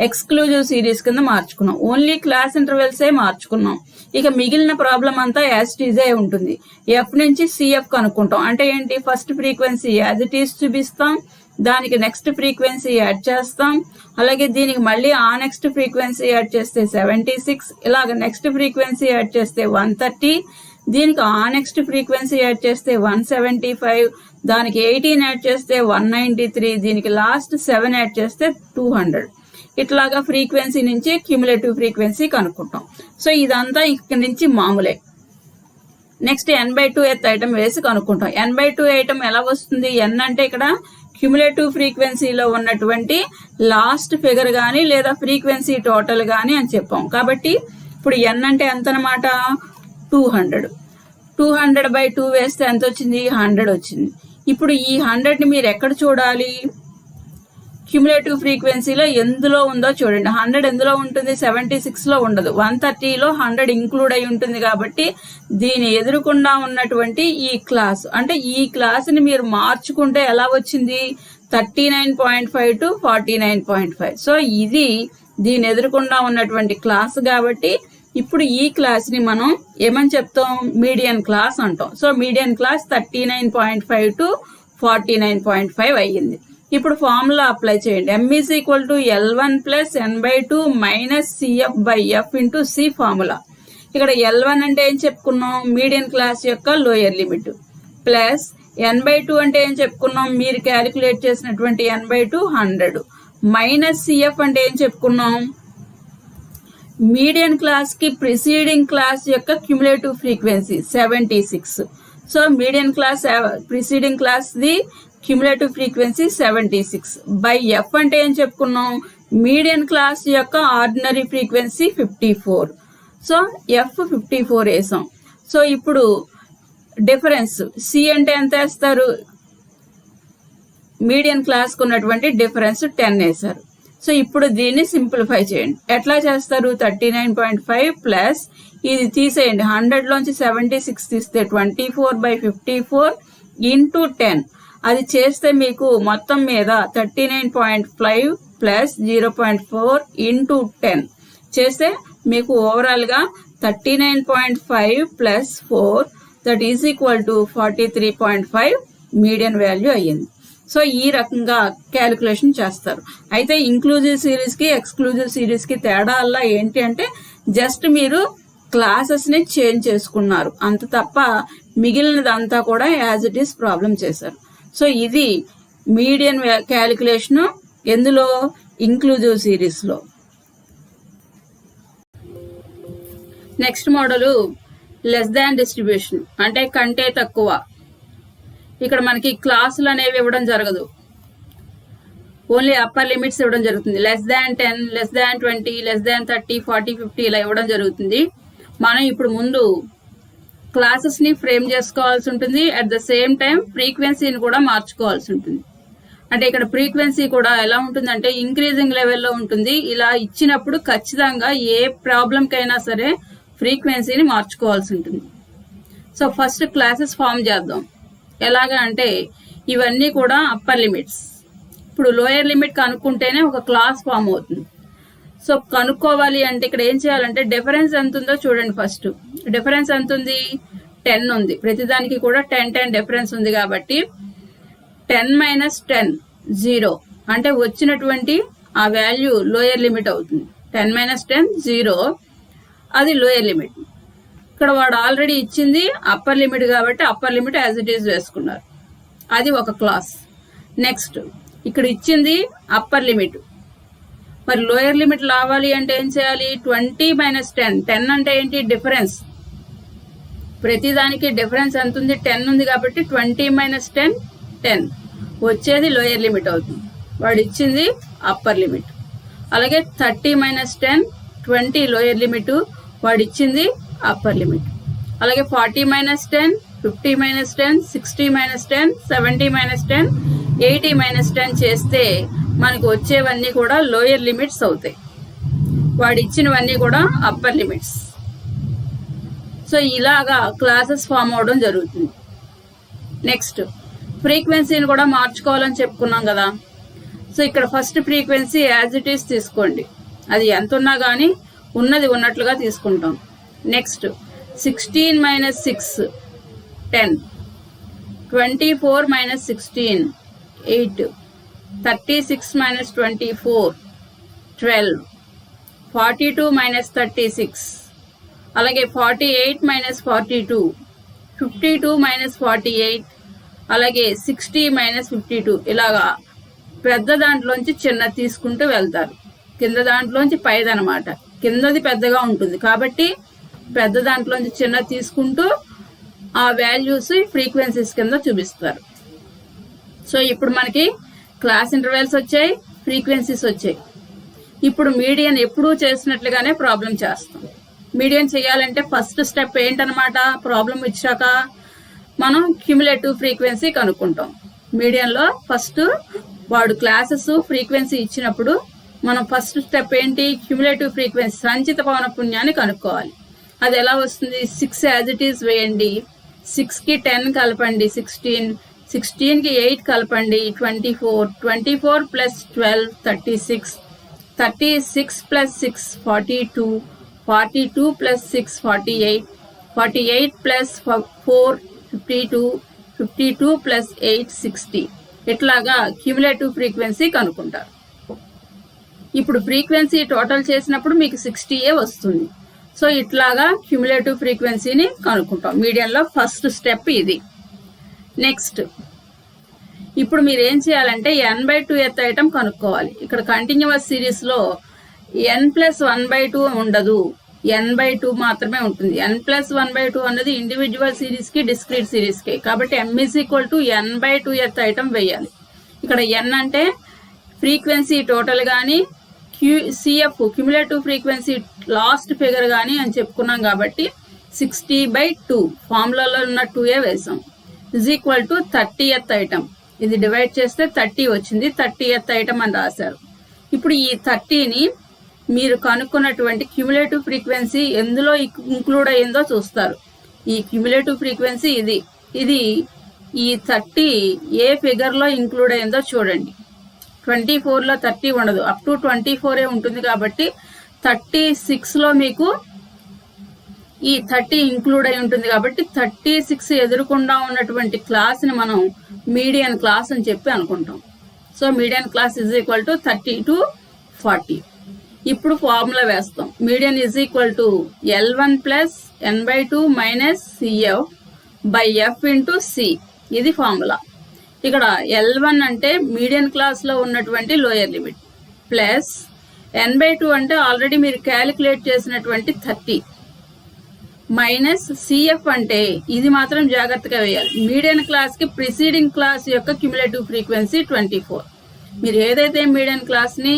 ఎక్స్క్లూజివ్ సిరీస్ కింద మార్చుకున్నాం. ఓన్లీ క్లాస్ ఇంటర్వెల్సే మార్చుకున్నాం. ఇక మిగిలిన ప్రాబ్లం అంతా యాజ్ ఇట్ ఈజ్ ఉంటుంది. ఎఫ్ నుంచి సిఎఫ్ కనుక్కుంటాం. అంటే ఏంటి, first frequency as it is చూపిస్తాం, దానికి నెక్స్ట్ ఫ్రీక్వెన్సీ యాడ్ చేస్తాం, అలాగే దీనికి మళ్ళీ ఆ నెక్స్ట్ ఫ్రీక్వెన్సీ యాడ్ చేస్తే 76, ఇలాగ నెక్స్ట్ ఫ్రీక్వెన్సీ యాడ్ చేస్తే 130, దీనికి ఆ నెక్స్ట్ ఫ్రీక్వెన్సీ యాడ్ చేస్తే 175, దానికి 18 యాడ్ చేస్తే 193, దీనికి లాస్ట్ 7 యాడ్ చేస్తే 200. ఇట్లాగా ఫ్రీక్వెన్సీ నుంచి క్యూములేటివ్ ఫ్రీక్వెన్సీ కనుక్కుంటాం. సో ఇదంతా ఇక్కడి నుంచి మామూలే. నెక్స్ట్ n/2 ఎత్ ఐటమ్ వేసి కనుక్కుంటాం. n/2 ఐటమ్ ఎలా వస్తుంది, n అంటే ఇక్కడ క్యూములేటివ్ ఫ్రీక్వెన్సీలో ఉన్నటువంటి లాస్ట్ ఫిగర్ గానీ లేదా ఫ్రీక్వెన్సీ టోటల్ గానీ అని చెప్పాం. కాబట్టి ఇప్పుడు n అంటే ఎంత అనమాట, 200. 200/2 వేస్తే ఎంత వచ్చింది, 100 వచ్చింది. ఇప్పుడు ఈ 100 ని మీరు ఎక్కడ చూడాలి, క్యూములేటివ్ ఫ్రీక్వెన్సీలో ఎందులో ఉందో చూడండి. 100 ఎందులో ఉంటుంది, 76 లో ఉండదు, 130లో 100 ఇంక్లూడ్ అయి ఉంటుంది. కాబట్టి దీని ఎదురుకుండా ఉన్నటువంటి ఈ క్లాస్, అంటే ఈ క్లాస్ ని మీరు మార్చుకుంటే ఎలా వచ్చింది, 39.5 to 49.5. సో ఇది దీని ఎదురుకుండా ఉన్నటువంటి క్లాస్. కాబట్టి ఇప్పుడు ఈ క్లాస్ ని మనం ఏమని చెప్తాం, మీడియన్ క్లాస్ అంటాం. సో మీడియన్ క్లాస్ 39.5 to 49.5 అయ్యింది. ఇప్పుడు ఫార్ములా అప్లై చేయండి. m is equal to L1 plus n/2 minus CF/F into C formula. ఇక్కడ L1 అంటే ఏం చెప్పుకున్నాం, మీడియన్ క్లాస్ యొక్క లోయర్ లిమిట్, ప్లస్ n/2 అంటే ఏం చెప్పుకున్నాం, మీరు క్యాలిక్యులేట్ చేసినటువంటి n/2 100, మైనస్ CF అంటే ఏం చెప్పుకున్నాం, మీడియన్ క్లాస్ కి ప్రిసీడింగ్ క్లాస్ యొక్క cumulative frequency 76. So median class preceding class the cumulative frequency 76 by F అంటే ఏం చెప్పుకున్నాం, మీడియన్ క్లాస్ యొక్క ఆర్డినరీ ఫ్రీక్వెన్సీ 54. సో ఎఫ్ 54 వేసాం. సో ఇప్పుడు డిఫరెన్స్ సి అంటే ఎంత వేస్తారు, మీడియన్ క్లాస్ కు ఉన్నటువంటి డిఫరెన్స్ 10 వేశారు. సో ఇప్పుడు దీన్ని సింప్లిఫై చేయండి. ఎట్లా చేస్తారు, 39.5 ప్లస్ ఇది తీసేయండి, 100 లోంచి 76 తీస్తే 24/54 ఇంటూ 10. అది చేస్తే మీకు మొత్తం మీద 39.5 ప్లస్ 0.4 ఇంటూ 10 చేస్తే మీకు ఓవరాల్ గా 39.5 plus 4 that is equal to 43.5 median value అయ్యింది. సో ఈ రకంగా క్యాలిక్యులేషన్ చేస్తారు. అయితే ఇంక్లూజివ్ సిరీస్ కి ఎక్స్క్లూజివ్ సిరీస్ కి తేడా అలా ఏంటి అంటే జస్ట్ మీరు క్లాసెస్ ని చేంజ్ చేసుకున్నారు అంత తప్ప మిగిలినదంతా కూడా యాజ్ ఇట్ ఈస్ ప్రాబ్లం చేశారు. సో ఇది మీడియన్ క్యాలిక్యులేషన్ ఎందులో, ఇంక్లూజివ్ సిరీస్ లో. Next model less than distribution, అంటే కంటే తక్కువ. ఇక్కడ మనకి క్లాసులు అనేవి ఇవ్వడం జరగదు, ఓన్లీ అప్పర్ లిమిట్స్ ఇవ్వడం జరుగుతుంది. Less than 10, less than 20, less than 30, 40, 50 ఇలా ఇవ్వడం జరుగుతుంది. మనం ఇప్పుడు ముందు క్లాసెస్ ని ఫ్రేమ్ చేసుకోవాల్సి ఉంటుంది, అట్ ద సేమ్ టైం ఫ్రీక్వెన్సీని కూడా మార్చుకోవాల్సి ఉంటుంది. అంటే ఇక్కడ ఫ్రీక్వెన్సీ కూడా ఎలా ఉంటుందంటే ఇంక్రీజింగ్ లెవెల్లో ఉంటుంది. ఇలా ఇచ్చినప్పుడు ఖచ్చితంగా ఏ ప్రాబ్లం కైనా సరే ఫ్రీక్వెన్సీని మార్చుకోవాల్సి ఉంటుంది. సో ఫస్ట్ క్లాసెస్ ఫామ్ చేద్దాం. ఎలాగా అంటే ఇవన్నీ కూడా అప్పర్ లిమిట్స్. ఇప్పుడు లోయర్ లిమిట్ కనుక్కుంటేనే ఒక క్లాస్ ఫామ్ అవుతుంది. సో కనుక్కోవాలి అంటే ఇక్కడ ఏం చేయాలంటే డిఫరెన్స్ ఎంత ఉందో చూడండి. ఫస్ట్ డిఫరెన్స్ ఎంత ఉంది, 10 ఉంది. ప్రతిదానికి కూడా 10 డిఫరెన్స్ ఉంది కాబట్టి 10 మైనస్ 10 0 అంటే వచ్చినటువంటి ఆ వాల్యూ లోయర్ లిమిట్ అవుతుంది. 10 మైనస్ 10 0, అది లోయర్ లిమిట్. ఇక్కడ వాడు ఆల్రెడీ ఇచ్చింది అప్పర్ లిమిట్ కాబట్టి upper limit as it is వేసుకున్నారు, అది ఒక క్లాస్. నెక్స్ట్ ఇక్కడ ఇచ్చింది అప్పర్ లిమిట్, మరి లోయర్ లిమిట్ రావాలి అంటే ఏం చేయాలి, 20 మైనస్ 10. 10 అంటే ఏంటి, డిఫరెన్స్. ప్రతిదానికి డిఫరెన్స్ ఎంత ఉంది, 10 ఉంది కాబట్టి 20 మైనస్ 10 10 వచ్చేది లోయర్ లిమిట్ అవుతుంది. వాడు ఇచ్చింది అప్పర్ లిమిట్. అలాగే 30 మైనస్ 10 20 లోయర్ లిమిట్, వాడు ఇచ్చింది అప్పర్ లిమిట్. అలాగే 40 minus 10 50 minus 10 60 minus 10 70 minus 10 80 minus 10 చేస్తే మనకు వచ్చేవన్నీ కూడా లోయర్ లిమిట్స్ అవుతాయి. వాడు ఇచ్చినవన్నీ కూడా అప్పర్ లిమిట్స్. సో ఇలాగా క్లాసెస్ ఫామ్ అవడం జరుగుతుంది. నెక్స్ట్ ఫ్రీక్వెన్సీని కూడా మార్చుకోవాలని చెప్పుకున్నాం కదా. సో ఇక్కడ first frequency as it is తీసుకోండి, అది ఎంత ఉన్నా కానీ ఉన్నది ఉన్నట్లుగా తీసుకుంటాం. Next 16 minus 6 10, 24 minus 16 8, 36 minus 24 12, 42 minus 36, అలాగే 48 మైనస్ 42, 52 మైనస్ 48, అలాగే 60 మైనస్ 52. ఇలాగా పెద్ద దాంట్లోంచి చిన్న తీసుకుంటూ వెళ్తారు. కింద దాంట్లోంచి పైదనమాట, కిందది పెద్దగా ఉంటుంది కాబట్టి పెద్ద దాంట్లోంచి చిన్న తీసుకుంటూ ఆ వాల్యూస్ ఫ్రీక్వెన్సీస్ కింద చూపిస్తారు. సో ఇప్పుడు మనకి క్లాస్ ఇంటర్వెల్స్ వచ్చాయి, ఫ్రీక్వెన్సీస్ వచ్చాయి. ఇప్పుడు మీడియన్ ఎప్పుడూ చేసినట్లుగానే ప్రాబ్లం చేస్తాం. మీడియన్ చేయాలంటే ఫస్ట్ స్టెప్ ఏంటనమాట, ప్రాబ్లం ఇచ్చాక మనం క్యుములేటివ్ ఫ్రీక్వెన్సీ కనుక్కుంటాం. మీడియన్లో ఫస్ట్ వాడు క్లాసెస్ ఫ్రీక్వెన్సీ ఇచ్చినప్పుడు మనం ఫస్ట్ స్టెప్ ఏంటి, క్యుములేటివ్ ఫ్రీక్వెన్సీ సంచిత పౌనఃపున్యాన్ని కనుక్కోవాలి. అది ఎలా వస్తుంది, 6 యాజ్ ఇట్ ఈస్ వేయండి, 6కి 10 కలపండి 16, 16కి 8 కలపండి 24, 24 plus 12 36, 36 plus 6 42, 42 plus 6 48, 48 plus 4 52, 52 plus 8 60. ఇట్లాగా క్యుములేటివ్ ఫ్రీక్వెన్సీ కనుక్కుంటారు. ఇప్పుడు ఫ్రీక్వెన్సీ టోటల్ చేసినప్పుడు మీకు 60 వస్తుంది. సో ఇట్లాగా క్యుములేటివ్ ఫ్రీక్వెన్సీని కనుక్కుంటాం. మీడియంలో ఫస్ట్ స్టెప్ ఇది. నెక్స్ట్ ఇప్పుడు మీరు ఏం చేయాలంటే n/2 ఎత్ ఐటమ్ కనుక్కోవాలి. ఇక్కడ కంటిన్యూస్ సిరీస్లో n+1/2 ఉండదు, n/2 మాత్రమే ఉంటుంది. n+1/2 అన్నది ఇండివిజువల్ సిరీస్కి డిస్క్రీట్ సిరీస్కి, కాబట్టి m = n/2 ఎత్ ఐటమ్ వేయాలి. ఇక్కడ n అంటే ఫ్రీక్వెన్సీ టోటల్ కానీ CF cumulative frequency last figure కానీ అని చెప్పుకున్నాం కాబట్టి 60/2 ఫార్ములాలో ఉన్న 2a వేసాం, = 30th ఐటమ్. ఇది డివైడ్ చేస్తే 30 వచ్చింది, 30th ఐటమ్ అని రాశారు. ఇప్పుడు ఈ 30ని మీరు కనుక్కున్నటువంటి క్యుములేటివ్ ఫ్రీక్వెన్సీ ఎందులో ఇంక్లూడ్ అయ్యిందో చూస్తారు. ఈ క్యుములేటివ్ ఫ్రీక్వెన్సీ ఇది ఈ 30 ఏ ఫిగర్లో ఇంక్లూడ్ అయ్యిందో చూడండి. 24లో 30 ఉండదు, అప్ టు 24 ఉంటుంది కాబట్టి 36లో మీకు ఈ 30 ఇంక్లూడ్ అయి ఉంటుంది కాబట్టి 36 ఎదురుకుండా ఉన్నటువంటి క్లాస్ని మనం మీడియన్ క్లాస్ అని చెప్పి అనుకుంటాం. So median class = 30 to 40. ఇప్పుడు ఫార్ములా వేస్తాం. Median = L1 plus n/2 minus CF by F into C. ఇది ఫార్ములా. ఇక్కడ L1 అంటే మీడియన్ క్లాస్లో ఉన్నటువంటి లోయర్ లిమిట్, ప్లస్ n/2 అంటే ఆల్రెడీ మీరు క్యాలిక్యులేట్ చేసినటువంటి 30, మైనస్ CF అంటే ఇది మాత్రం జాగ్రత్తగా వేయాలి. మీడియన్ క్లాస్కి ప్రిసీడింగ్ క్లాస్ యొక్క క్యుములేటివ్ ఫ్రీక్వెన్సీ 24. మీరు ఏదైతే మీడియన్ క్లాస్ని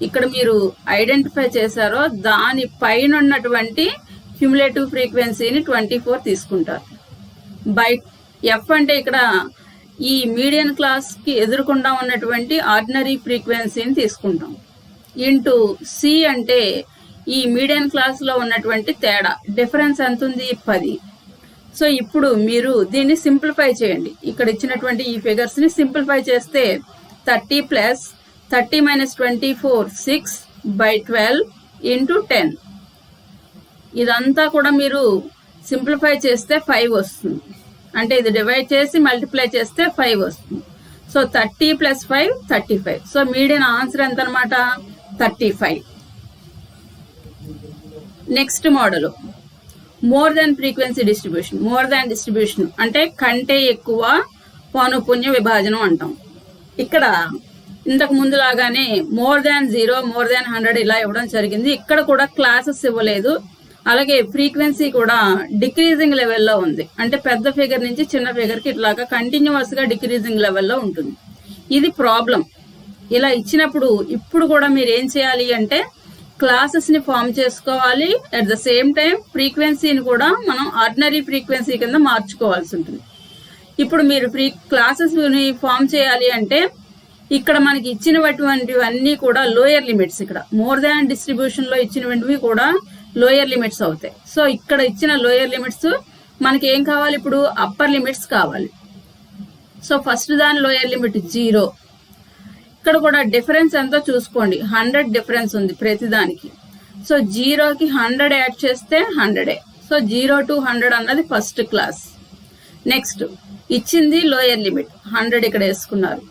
ఇక్కడ మీరు ఐడెంటిఫై చేశారో దాని పైన ఉన్నటువంటి క్యుములేటివ్ ఫ్రీక్వెన్సీని 24 తీసుకుంటారు. బై F అంటే ఇక్కడ ఈ మీడియన్ క్లాస్కి ఎదురుకుండా ఉన్నటువంటి ఆర్డినరీ ఫ్రీక్వెన్సీని తీసుకుంటాం. ఇంటూ C అంటే ఈ మీడియన్ క్లాస్లో ఉన్నటువంటి తేడా, డిఫరెన్స్ ఎంత ఉంది, 10. సో ఇప్పుడు మీరు దీన్ని సింప్లిఫై చేయండి. ఇక్కడ ఇచ్చినటువంటి ఈ ఫిగర్స్ని సింప్లిఫై చేస్తే 30 ప్లస్ 30 మైనస్ 24 6 బై 12 ఇంటూ 10. ఇదంతా కూడా మీరు సింప్లిఫై చేస్తే 5 వస్తుంది. అంటే ఇది డివైడ్ చేసి మల్టిప్లై చేస్తే 5 వస్తుంది. So 30 plus 5 35. So median answer ఎంత అనమాట? 35. Next model more than frequency distribution. More than distribution అంటే కంటే ఎక్కువ పౌనఃపున్య విభాజనం అంటాం. ఇక్కడ ఇంతకు ముందు లాగానే మోర్ దాన్ 0, మోర్ దాన్ 100 ఇలా ఇవ్వడం జరిగింది. ఇక్కడ కూడా క్లాసెస్ ఇవ్వలేదు. అలాగే ఫ్రీక్వెన్సీ కూడా డిక్రీజింగ్ లెవెల్లో ఉంది. అంటే పెద్ద ఫిగర్ నుంచి చిన్న ఫిగర్కి ఇట్లాగా కంటిన్యూస్ గా డిక్రీజింగ్ లెవెల్లో ఉంటుంది. ఇది ప్రాబ్లం. ఇలా ఇచ్చినప్పుడు ఇప్పుడు కూడా మీరు ఏం చేయాలి అంటే క్లాసెస్ ని ఫామ్ చేసుకోవాలి. అట్ ద సేమ్ టైం ఫ్రీక్వెన్సీని కూడా మనం ఆర్డినరీ ఫ్రీక్వెన్సీ కింద మార్చుకోవాల్సి ఉంటుంది. ఇప్పుడు మీరు క్లాసెస్ ని ఫామ్ చేయాలి అంటే ఇక్కడ మనకి ఇచ్చినటువంటివన్నీ కూడా లోయర్ లిమిట్స్. ఇక్కడ మోర్ దాన్ డిస్ట్రిబ్యూషన్ లో ఇచ్చినవి కూడా లోయర్ లిమిట్స్ అవుతాయి. సో ఇక్కడ ఇచ్చిన లోయర్ లిమిట్స్ మనకి ఏం కావాలి? ఇప్పుడు అప్పర్ లిమిట్స్ కావాలి. సో ఫస్ట్ దాని లోయర్ లిమిట్ 0. ఇక్కడ కూడా డిఫరెన్స్ ఎంతో చూసుకోండి. 100 డిఫరెన్స్ ఉంది ప్రతిదానికి. సో 0కి 100 యాడ్ చేస్తే 100. సో 0 to 100 అన్నది ఫస్ట్ క్లాస్. నెక్స్ట్ ఇచ్చింది లోయర్ లిమిట్ 100 ఇక్కడ వేసుకున్నారు.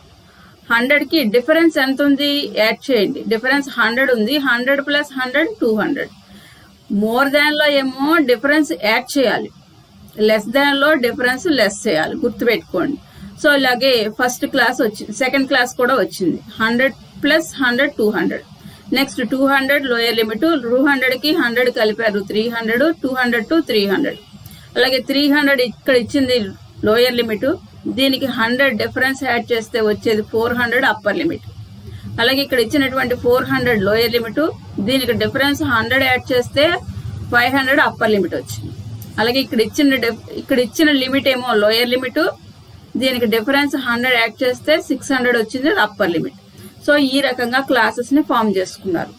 100కి డిఫరెన్స్ ఎంత ఉంది? యాడ్ చేయండి. డిఫరెన్స్ 100 ఉంది. 100 ప్లస్ 100 200. మోర్ దాన్ లో ఏమో డిఫరెన్స్ యాడ్ చేయాలి, లెస్ దాన్ లో డిఫరెన్స్ లెస్ చేయాలి. గుర్తుపెట్టుకోండి. సో ఇలాగే ఫస్ట్ క్లాస్ వచ్చింది, సెకండ్ క్లాస్ కూడా వచ్చింది. 100 ప్లస్ 100 200. Next 200 lower limit. 200కి 100 కలిపారు 300. 200 to 300. అలాగే 300 ఇక్కడ ఇచ్చింది లోయర్ లిమిట్. దీనికి 100 డిఫరెన్స్ యాడ్ చేస్తే వచ్చేది 400 అప్పర్ లిమిట్. అలాగే ఇక్కడ ఇచ్చినటువంటి 400 లోయర్ లిమిట్. దీనికి డిఫరెన్స్ 100 యాడ్ చేస్తే 500 అప్పర్ లిమిట్ వచ్చింది. అలాగే ఇక్కడ ఇచ్చిన లిమిట్ ఏమో లోయర్ లిమిట్. దీనికి డిఫరెన్స్ 100 యాడ్ చేస్తే 600 వచ్చింది అప్పర్ లిమిట్. సో ఈ రకంగా క్లాసెస్ ని ఫామ్ చేసుకున్నారు.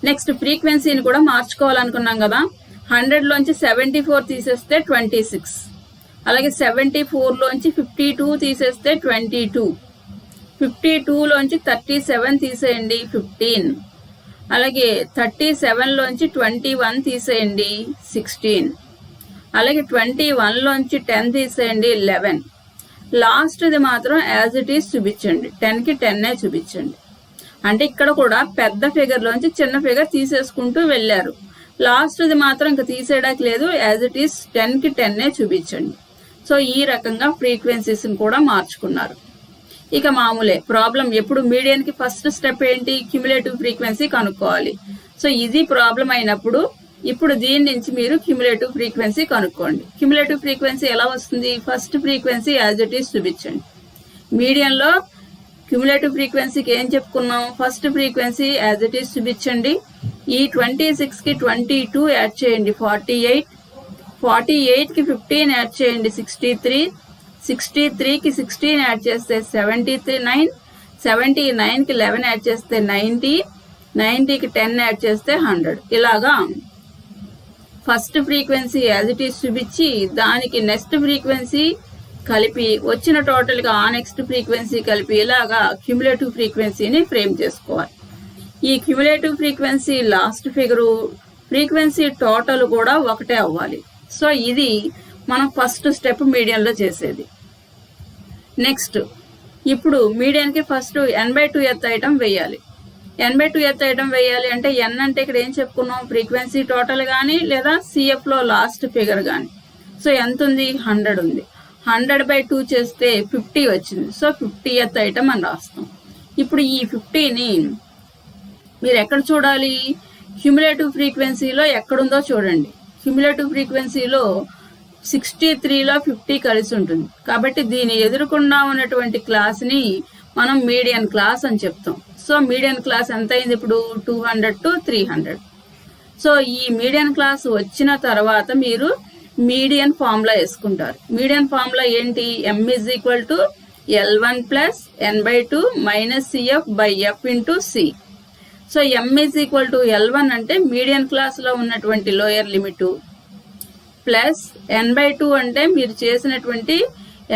నెక్స్ట్ ఫ్రీక్వెన్సీని కూడా మార్చుకోవాలనుకున్నాం కదా. 100 లోంచి 74 తీసేస్తే 26. అలాగే 74 లోంచి 52 తీసేస్తే 22. 52 లోంచి 37 తీసేయండి 15. అలాగే 37 లోంచి 21 తీసేయండి 16. అలాగే 21 లోంచి 10 తీసేయండి 11. లాస్ట్ ది మాత్రం యాజ్ ఇట్ ఈస్ చూపించండి. 10కి 10 చూపించండి. అంటే ఇక్కడ కూడా పెద్ద ఫిగర్ లోంచి చిన్న ఫిగర్ తీసేసుకుంటూ వెళ్ళారు. లాస్ట్ ది మాత్రం ఇంకా తీసేయడానికి లేదు. యాజ్ ఇట్ ఈస్ 10కి 10 చూపించండి. సో ఈ రకంగా ఫ్రీక్వెన్సీస్ కూడా మార్చుకున్నారు. ఇక మామూలే ప్రాబ్లం. ఎప్పుడు మీడియన్ కి ఫస్ట్ స్టెప్ ఏంటి? క్యుములేటివ్ ఫ్రీక్వెన్సీ కనుక్కోవాలి. సో ఇది ప్రాబ్లం అయినప్పుడు ఇప్పుడు దీని నుంచి మీరు క్యుములేటివ్ ఫ్రీక్వెన్సీ కనుక్కోండి. క్యుములేటివ్ ఫ్రీక్వెన్సీ ఎలా వస్తుంది? First frequency as it is చూపించండి. మీడియన్ లో క్యుములేటివ్ ఫ్రీక్వెన్సీకి ఏం చెప్పుకున్నాం? First frequency as it is చూపించండి. ఈ 26కి 22 యాడ్ చేయండి 48. 48కి 15 యాడ్ చేయండి 63. 63కి 16 యాడ్ చేస్తే 79. 79కి 11 యాడ్ చేస్తే 90. 90కి 10 యాడ్ చేస్తే 100. ఇలాగా first frequency as it is చూపించి దానికి నెక్స్ట్ ఫ్రీక్వెన్సీ కలిపి వచ్చిన టోటల్ గా ఆ నెక్స్ట్ ఫ్రీక్వెన్సీ కలిపి ఇలాగా క్యుములేటివ్ ఫ్రీక్వెన్సీని ఫ్రేమ్ చేసుకోవాలి. ఈ cumulative frequency last figure frequency total కూడా ఒకటే అవ్వాలి. సో ఇది మనం ఫస్ట్ స్టెప్ మీడియన్ లో చేసేది. నెక్స్ట్ ఇప్పుడు మీడియన్ కి ఫస్ట్ n/2th ఐటమ్ వేయాలి. n/2th ఐటమ్ వేయాలి అంటే n అంటే ఇక్కడ ఏం చెప్పుకున్నాం? ఫ్రీక్వెన్సీ టోటల్ గానీ లేదా CF లో లాస్ట్ ఫిగర్ గానీ. సో ఎంత ఉంది? 100 ఉంది. 100/2 చేస్తే 50 వచ్చింది. సో 50th ఐటమ్ అని రాస్తాం. ఇప్పుడు ఈ 50ని మీరు ఎక్కడ చూడాలి? క్యుములేటివ్ ఫ్రీక్వెన్సీలో ఎక్కడుందో చూడండి. క్యుములేటివ్ ఫ్రీక్వెన్సీలో 63లో 50 కలిసి ఉంటుంది. కాబట్టి దీని ఎదురుకుండా ఉన్నటువంటి క్లాస్ ని మనం మీడియన్ క్లాస్ అని చెప్తాం. సో మీడియన్ క్లాస్ ఎంత అయింది ఇప్పుడు? 200 to 300. సో ఈ మీడియన్ క్లాస్ వచ్చిన తర్వాత మీరు మీడియన్ ఫార్ములా వేసుకుంటారు. మీడియన్ ఫార్ములా ఏంటి? m = L1 + n/2 - CF/F × C. So m = L1 అంటే మీడియన్ క్లాస్ లో ఉన్నటువంటి లోయర్ లిమిట్ ప్లస్ n/2 అంటే మీరు చేసినటువంటి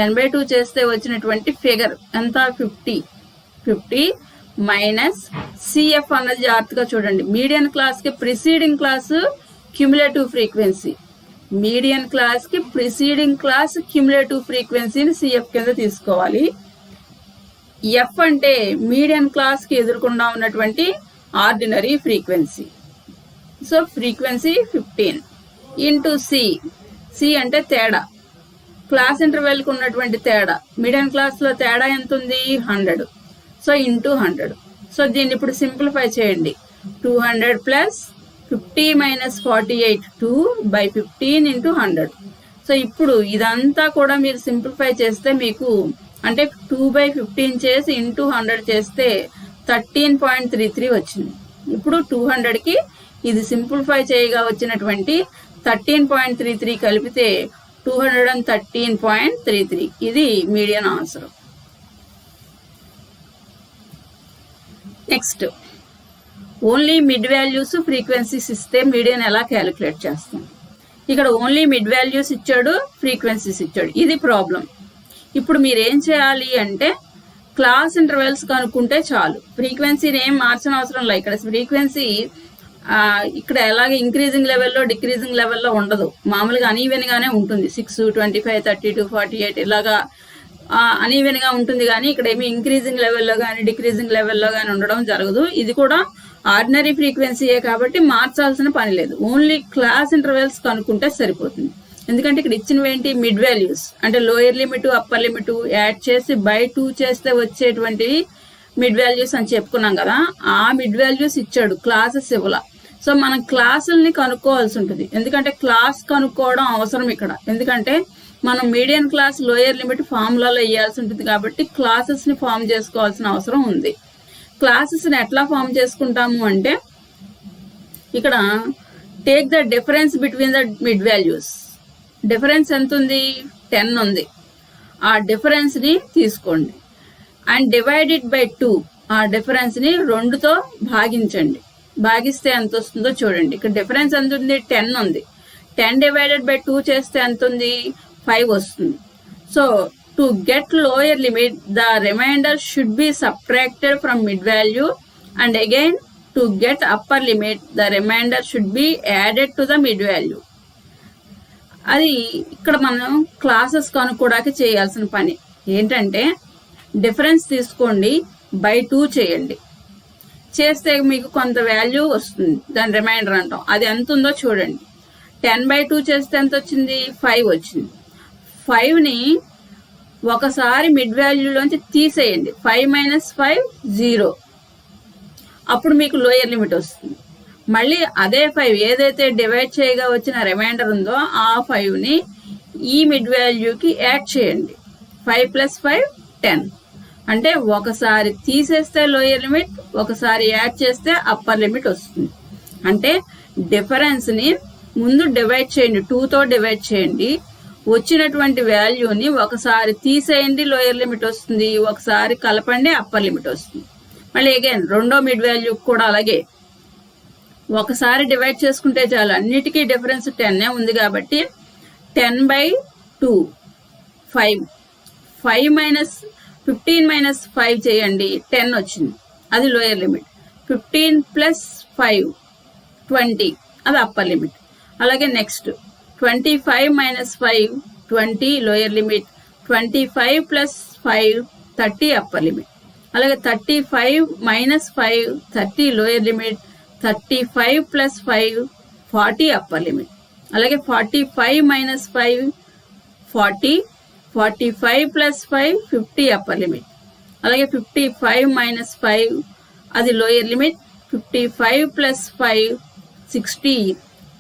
n/2 చేస్తే వచ్చినటువంటి ఫిగర్ ఎంత? 50 మైనస్ సిఎఫ్ అన్నది జాగ్రత్తగా చూడండి. మీడియన్ క్లాస్కి preceding class cumulative frequency, median క్లాస్కి ప్రిసీడింగ్ క్లాస్ క్యుములేటివ్ ఫ్రీక్వెన్సీని సిఎఫ్ కింద తీసుకోవాలి. ఎఫ్ అంటే మీడియన్ క్లాస్కి ఎదుర్కొండా ఉన్నటువంటి ordinary frequency. So frequency 15 into C అంటే తేడా, క్లాస్ ఇంటర్వెల్కి ఉన్నటువంటి తేడా. మీడియన్ క్లాస్లో తేడా ఎంత ఉంది? 100. So into 100. సో దీన్ని ఇప్పుడు సింప్లిఫై చేయండి. 200 ప్లస్ 50 మైనస్ 48 2/15 ఇంటూ 100. సో ఇప్పుడు ఇదంతా కూడా మీరు సింప్లిఫై చేస్తే మీకు అంటే 2/15 చేసి ఇంటూ 100 చేస్తే 13.33 వచ్చింది. ఇప్పుడు 200కి ఇది సింప్లిఫై చేయగా వచ్చినటువంటి 13.33 కలిపితే 213.33. ఇది median answer. Next, only mid values frequencies ఇస్తే మీడియన్ ఎలా క్యాలిక్యులేట్ చేస్తాం? ఇక్కడ ఓన్లీ మిడ్ వాల్యూస్ ఇచ్చాడు, ఫ్రీక్వెన్సీస్ ఇచ్చాడు. ఇది ప్రాబ్లం. ఇప్పుడు మీరు ఏం చేయాలి అంటే క్లాస్ ఇంటర్వెల్స్ కనుక్కుంటే చాలు. ఫ్రీక్వెన్సీని ఏం మార్చిన అవసరం లేదు. ఇక్కడ ఫ్రీక్వెన్సీ ఇక్కడ ఎలాగే ఇంక్రీజింగ్ లెవెల్లో డిక్రీజింగ్ లెవెల్లో ఉండదు, మామూలుగా అనీవెన్గానే ఉంటుంది. 6, 25, 32, 48 ఇలాగా అనీవెన్గా ఉంటుంది. కానీ ఇక్కడ ఏమి ఇంక్రీజింగ్ లెవెల్లో కానీ డిక్రీజింగ్ లెవెల్లో కానీ ఉండడం జరగదు. ఇది కూడా ఆర్డినరీ ఫ్రీక్వెన్సీయే కాబట్టి మార్చాల్సిన పని లేదు. ఓన్లీ క్లాస్ ఇంటర్వెల్స్ కనుక్కుంటే సరిపోతుంది. ఎందుకంటే ఇక్కడ ఇచ్చినవి ఏంటి? మిడ్ వాల్యూస్ అంటే lower limit upper limit add చేసి బై 2 చేస్తే వచ్చేటువంటి మిడ్ వాల్యూస్ అని చెప్పుకున్నాం కదా. ఆ మిడ్ వాల్యూస్ ఇచ్చాడు, క్లాసెస్ ఇవ్వాల. సో మనం క్లాసుల్ని కనుక్కోవాల్సి ఉంటుంది. ఎందుకంటే క్లాస్ కనుక్కోవడం అవసరం ఇక్కడ. ఎందుకంటే మనం మీడియన్ క్లాస్ లోయర్ లిమిట్ ఫార్ములాలో వేయాల్సి ఉంటుంది కాబట్టి క్లాసెస్ని ఫామ్ చేసుకోవాల్సిన అవసరం ఉంది. క్లాసెస్ని ఎట్లా ఫామ్ చేసుకుంటాము అంటే ఇక్కడ take the difference between the mid values. Difference ఎంత ఉంది? 10 ఉంది. ఆ డిఫరెన్స్ని తీసుకోండి అండ్ డివైడ్ ఇట్ బై 2. ఆ డిఫరెన్స్ని 2తో భాగించండి. భాగిస్తే ఎంత వస్తుందో చూడండి. ఇక్కడ డిఫరెన్స్ ఎంత ఉంది? 10 ఉంది. 10 డివైడెడ్ బై 2 చేస్తే ఎంత ఉంది? 5 వస్తుంది. So to get lower limit the remainder should be subtracted from mid value and again to get upper limit the remainder should be added to the mid value. అది ఇక్కడ మనం క్లాసెస్ కనుక్కోవడానికి చేయాల్సిన పని ఏంటంటే డిఫరెన్స్ తీసుకోండి, బై 2 చేయండి. చేస్తే మీకు కొంత వాల్యూ వస్తుంది, దాని రిమైండర్ అంటాం. అది ఎంత ఉందో చూడండి. 10/2 చేస్తే ఎంత వచ్చింది? 5 వచ్చింది. 5ని ఒకసారి మిడ్ వాల్యూలోంచి తీసేయండి. 5 మైనస్ 5 0. అప్పుడు మీకు లోయర్ లిమిట్ వస్తుంది. మళ్ళీ అదే 5 ఏదైతే డివైడ్ చేయగా వచ్చిన రిమైండర్ ఉందో ఆ 5ని ఈ మిడ్ వాల్యూకి యాడ్ చేయండి. 5 + 5 10. అంటే ఒకసారి తీసేస్తే లోయర్ లిమిట్, ఒకసారి యాడ్ చేస్తే అప్పర్ లిమిట్ వస్తుంది. అంటే డిఫరెన్స్ని ముందు డివైడ్ చేయండి, 2తో డివైడ్ చేయండి. వచ్చినటువంటి వాల్యూని ఒకసారి తీసేయండి, లోయర్ లిమిట్ వస్తుంది. ఒకసారి కలపండి, అప్పర్ లిమిట్ వస్తుంది. మళ్ళీ అగైన్ రెండో మిడ్ వాల్యూ కూడా అలాగే ఒకసారి డివైడ్ చేసుకుంటే చాలు. అన్నిటికీ డిఫరెన్స్ 10 ఉంది కాబట్టి 10/2 5. 15 మైనస్ 5 చేయండి, 10 వచ్చింది. అది లోయర్ లిమిట్. 15 + 5 20, అది అప్పర్ లిమిట్. అలాగే next 25 minus 5 20 lower limit. 25 + 5 30 upper limit. అలాగే 35 minus 5 30 lower limit. 35 + 5 40 upper limit. అలాగే 45 మైనస్ 5 40. 45 + 5 50 upper limit. అలాగే 55 మైనస్ 5 అది లోయర్ లిమిట్. 55 + 5 60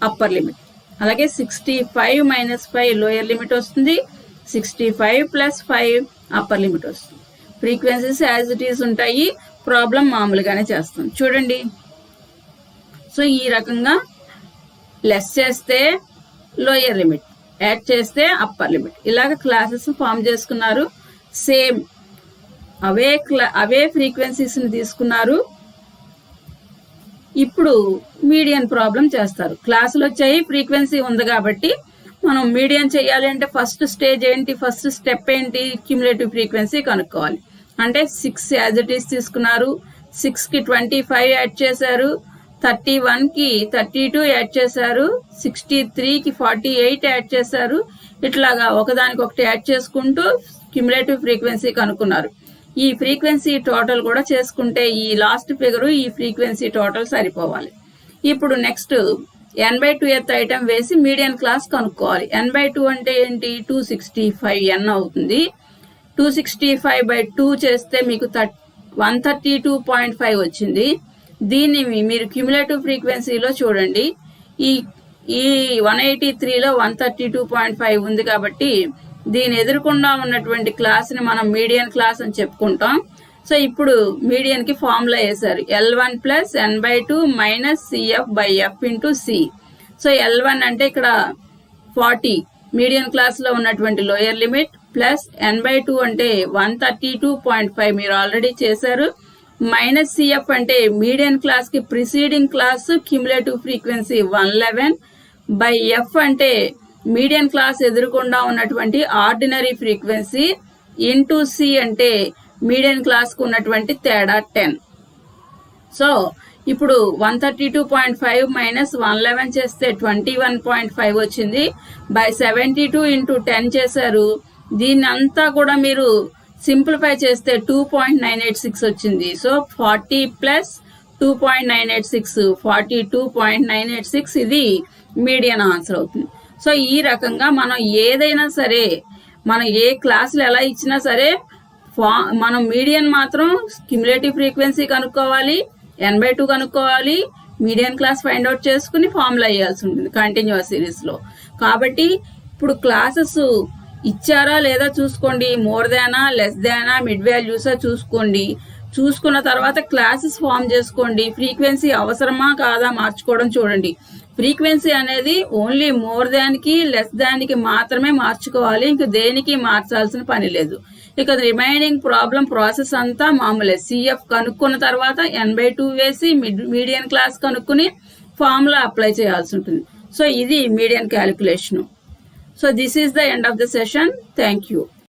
upper limit. అలాగే 65 మైనస్ 5 లోయర్ లిమిట్ వస్తుంది. 65 + 5 అప్పర్ లిమిట్ వస్తుంది. ఫ్రీక్వెన్సీస్ యాజ్ ఇట్ ఈస్ ఉంటాయి. ప్రాబ్లం మామూలుగానే చేస్తాం చూడండి. సో ఈ రకంగా లెస్ చేస్తే లోయర్ లిమిట్, యాడ్ చేస్తే అప్పర్ లిమిట్, ఇలాగ క్లాసెస్ ఫామ్ చేసుకున్నారు. సేమ్ అవే ఫ్రీక్వెన్సీస్ని తీసుకున్నారు. ఇప్పుడు మీడియన్ ప్రాబ్లం చేస్తారు. క్లాసులు వచ్చాయి, ఫ్రీక్వెన్సీ ఉంది కాబట్టి మనం మీడియన్ చేయాలి అంటే ఫస్ట్ స్టేజ్ ఏంటి, ఫస్ట్ స్టెప్ ఏంటి? క్యుములేటివ్ ఫ్రీక్వెన్సీ కనుక్కోవాలి. అంటే 6 యాజ్ ఇట్ ఈస్ తీసుకున్నారు. 6కి 25 యాడ్ చేశారు, 31కి 32 యాడ్ చేశారు, 63కి 48 యాడ్ చేశారు. ఇట్లాగా ఒకదానికొకటి యాడ్ చేసుకుంటూ క్యుములేటివ్ ఫ్రీక్వెన్సీ కనుక్కున్నారు. ఈ ఫ్రీక్వెన్సీ టోటల్ కూడా చేసుకుంటే ఈ లాస్ట్ ఫిగరు ఈ ఫ్రీక్వెన్సీ టోటల్ సరిపోవాలి. ఇప్పుడు నెక్స్ట్ n/2th ఐటమ్ వేసి మీడియన్ క్లాస్ కనుక్కోవాలి. n/2 అంటే ఏంటి? 265n అవుతుంది. 265/2 చేస్తే మీకు 132.5 వచ్చింది. దీన్ని మీరు క్యుములేటివ్ ఫ్రీక్వెన్సీలో చూడండి. ఈ 183లో 132.5 ఉంది కాబట్టి దీని ఎదురుకుండా ఉన్నటువంటి క్లాస్ని మనం మీడియన్ క్లాస్ అని చెప్పుకుంటాం. సో ఇప్పుడు మీడియన్ కి ఫార్ములా వేశారు. L1 + n/2 - CF/F × C. So L1 అంటే ఇక్కడ 40 మీడియన్ క్లాస్ లో ఉన్నటువంటి లోయర్ లిమిట్, ప్లస్ n/2 అంటే 132.5 మీరు ఆల్రెడీ చేశారు, మైనస్ CF అంటే మీడియన్ క్లాస్ కి preceding class cumulative frequency 111/F అంటే మీడియన్ క్లాస్ ఎదురుకుండా ఉన్నటువంటి ఆర్డినరీ ఫ్రీక్వెన్సీ ఇంటూ C అంటే మీడియన్ క్లాస్ కు ఉన్నటువంటి తేడా 10. సో ఇప్పుడు 132.5 - 111 చేస్తే 21.5 వచ్చింది. బై 72 × 10 చేశారు. దీన్ని అంతా కూడా మీరు సింప్లిఫై చేస్తే 2.986 వచ్చింది. సో 40 + 2.986 42.986 ఇది మీడియన్ ఆన్సర్ అవుతుంది. సో ఈ రకంగా మనం ఏదైనా సరే మనం ఏ క్లాసులు ఎలా ఇచ్చినా సరే మనం మీడియన్ మాత్రం క్యుములేటివ్ ఫ్రీక్వెన్సీ కనుక్కోవాలి, n/2 కనుక్కోవాలి, మీడియన్ క్లాస్ ఫైండ్ అవుట్ చేసుకుని ఫార్ములా వేయాల్సి ఉంటుంది కంటిన్యూస్ సిరీస్లో. కాబట్టి ఇప్పుడు క్లాసెస్ ఇచ్చారా లేదా చూసుకోండి, మోర్ దానా లెస్ దానా మిడ్ వాల్యూసా చూసుకోండి. చూసుకున్న తర్వాత క్లాసెస్ ఫామ్ చేసుకోండి. ఫ్రీక్వెన్సీ అవసరమా కాదా మార్చుకోవడం చూడండి. ఫ్రీక్వెన్సీ అనేది ఓన్లీ మోర్ దాన్కి లెస్ దానికి మాత్రమే మార్చుకోవాలి, ఇంక దేనికి మార్చాల్సిన పని లేదు. ఇక రిమైనింగ్ ప్రాసెస్ అంతా మామూలే. CF కనుక్కున్న తర్వాత n/2 వేసి మీడియన్ క్లాస్ కనుక్కుని ఫార్ములా అప్లై చేయాల్సి ఉంటుంది. సో ఇది median calculation. So this is the end of the session. Thank you.